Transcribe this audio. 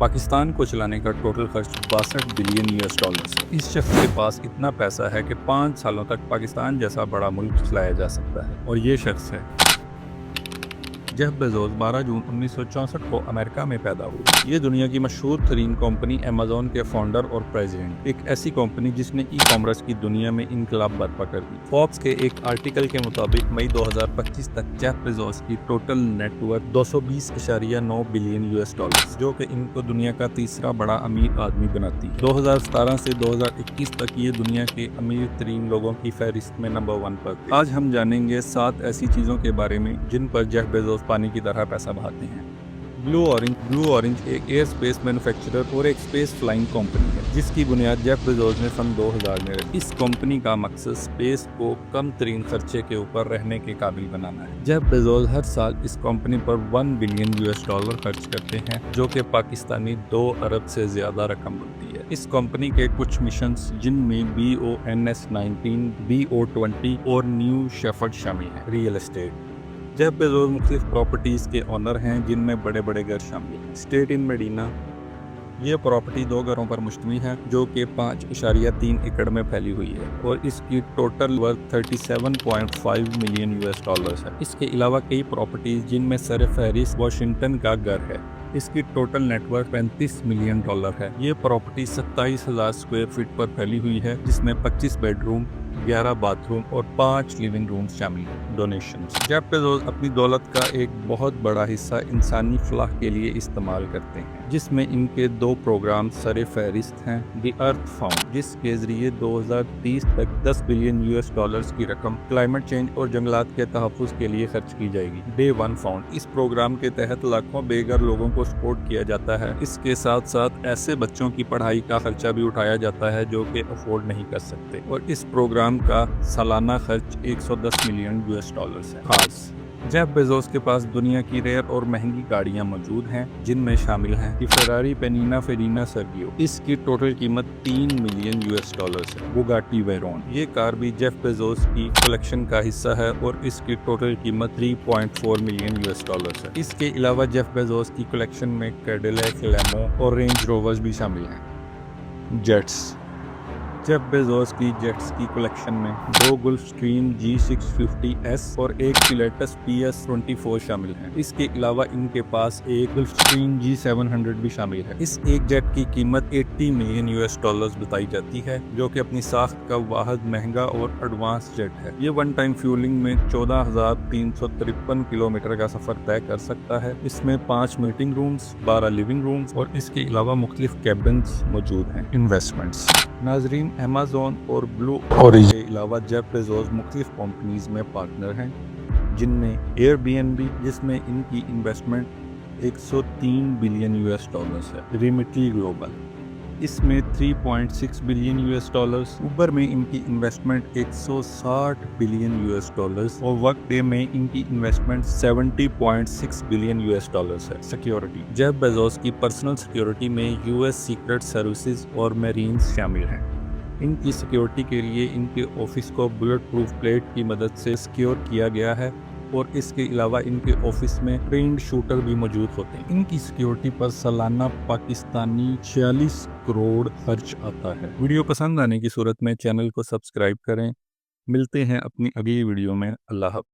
پاکستان کو چلانے کا ٹوٹل خرچ 62 بلین US ڈالرز ہے۔ اس شخص کے پاس اتنا پیسہ ہے کہ 5 سالوں تک پاکستان جیسا بڑا ملک چلایا جا سکتا ہے، اور یہ شخص ہے جیف بیزوس۔ 12 جون 1964 کو امریکہ میں پیدا ہوئے۔ یہ دنیا کی مشہور ترین کمپنی ایمیزون کے فاؤنڈر اور پریزیڈنٹ، ایک ایسی کمپنی جس نے ای کامرس کی دنیا میں انقلاب برپا کر دی۔ فوربس کے ایک آرٹیکل کے مطابق مئی 2025 تک جیف بیزوس کی total net worth 220.9 billion US dollars, جو کہ ان کو دنیا کا تیسرا بڑا امیر آدمی بناتی ہے۔ 2017 سے 2021 تک یہ دنیا کے امیر ترین لوگوں کی فہرست میں نمبر 1 پر تھے۔ آج ہم جانیں گے 7 ایسی چیزوں کے بارے میں جن پر جیف بیزوس پانی کی طرح پیسہ بہاتے ہیں۔ بلو اورنج ایک ایئر اسپیس مینوفیکچرر اور ایک اسپیس فلائنگ کمپنی ہے جس کی بنیاد جیف بیزوس نے سن 2000 میں رکھی۔ اس کمپنی کا مقصد اسپیس کو کم ترین خرچے کے اوپر رہنے کے قابل بنانا ہے۔ جیف بیزوس ہر سال اس کمپنی پر 1 بلین US ڈالر خرچ کرتے ہیں، جو کہ پاکستانی 2 ارب سے زیادہ رقم بنتی ہے۔ اس کمپنی کے کچھ مشنز جن میں BONS-19، BO-20 اور نیو شیفرڈ شامل ہیں۔ ریئل اسٹیٹ: جیف بیزوس مختلف پراپرٹیز کے اونر ہیں جن میں بڑے بڑے گھر شامل ہیں۔ اسٹیٹ ان میڈینا: یہ پراپرٹی 2 گھروں پر مشتمل ہے جو کہ 5.3 ایکڑ میں پھیلی ہوئی ہے، اور اس کی total worth 37.5 million US dollars ہے۔ اس کے علاوہ کئی پراپرٹیز جن میں سر فہرست واشنگٹن کا گھر ہے۔ اس کی total net worth 35 million dollar ہے۔ یہ پراپرٹی 27,000 اسکوائر فٹ پر پھیلی ہوئی ہے، جس میں 25 بیڈ روم، 11 باتھ روم اور 5 لیونگ روم شامل ہیں۔ ڈونیشنز: جیف بیزوس اپنی دولت کا ایک بہت بڑا حصہ انسانی فلاح کے لیے استعمال کرتے ہیں، جس میں ان کے 2 پروگرام سر فہرست ہیں۔ دی ارتھ فنڈ، جس کے ذریعے 2030 تک 10 بلین US ڈالرز کی رقم کلائمیٹ چینج اور جنگلات کے تحفظ کے لیے خرچ کی جائے گی۔ ڈے ون فنڈ، اس پروگرام کے تحت لاکھوں بے گھر لوگوں کو سپورٹ کیا جاتا ہے۔ اس کے ساتھ ساتھ ایسے بچوں کی پڑھائی کا خرچہ بھی اٹھایا جاتا ہے جو کہ افورڈ نہیں کر سکتے، اور اس پروگرام کا سالانہ خرچ 110 ملین US ڈالرز ہے۔ خاص: جیف بیزوس کے پاس دنیا کی ریئر اور مہنگی گاڑیاں موجود ہیں، جن میں شامل ہیں دی فراری پینینافیرینا سرگیو۔ اس کی ٹوٹل قیمت 3 ملین US ڈالرز ہے۔ بوگاٹی ویرون، یہ کار بھی جیف بیزوس کی کلیکشن کا حصہ ہے اور اس کی ٹوٹل قیمت 3.4 ملین US ڈالرز ہے۔ اس کے علاوہ جیف بیزوس کی کلیکشن میں کیڈیلیک لیمو اور رینج روورز بھی شامل ہیں۔ جیٹس: جیف بیزوس کی جیٹس کی کلیکشن میں 2 گلف سٹریم G650S اور ایک پیلیٹس PS-24 شامل ہیں۔ اس کے علاوہ ان کے پاس ایک گلف سٹریم G700 بھی شامل ہے۔ اس ایک جیٹ کی قیمت 80 ملین US ڈالرز بتائی جاتی ہے، جو کہ اپنی ساخت کا واحد مہنگا اور ایڈوانس جیٹ ہے۔ یہ ون ٹائم فیولنگ میں 14,353 کلومیٹر کا سفر طے کر سکتا ہے۔ اس میں 5 میٹنگ رومز، 12 لیونگ رومز اور اس کے علاوہ مختلف کیبنز موجود ہیں۔ انویسٹمنٹس: ناظرین، ایمیزون اور بلو اورنج کے علاوہ جیف بیزوس مختلف کمپنیز میں پارٹنر ہیں، جن میں ایئر بی این بی، جس میں ان کی انویسٹمنٹ 103 بلین US ڈالرز ہے۔ ریمیٹلی گلوبل، اس میں 3.6 بلین US ڈالرز۔ اوبر میں ان کی انویسٹمنٹ 160 بلین US ڈالرز اور ورک ڈے میں ان کی انویسٹمنٹ 70.6 بلین US ڈالرز ہے۔ سیکیورٹی: جیف بیزوس کی پرسنل سیکیورٹی میں US سیکرٹ سروسز اور میرینز شامل ہیں۔ ان کی سیکیورٹی کے لیے ان کے آفس کو بلٹ پروف پلیٹ کی مدد سے سیکیور کیا گیا ہے، اور اس کے علاوہ ان کے آفس میں ٹرینڈ شوٹر بھی موجود ہوتے ہیں۔ ان کی سیکیورٹی پر سالانہ پاکستانی 46 کروڑ خرچ آتا ہے۔ ویڈیو پسند آنے کی صورت میں چینل کو سبسکرائب کریں۔ ملتے ہیں اپنی اگلی ویڈیو میں۔ اللہ حافظ۔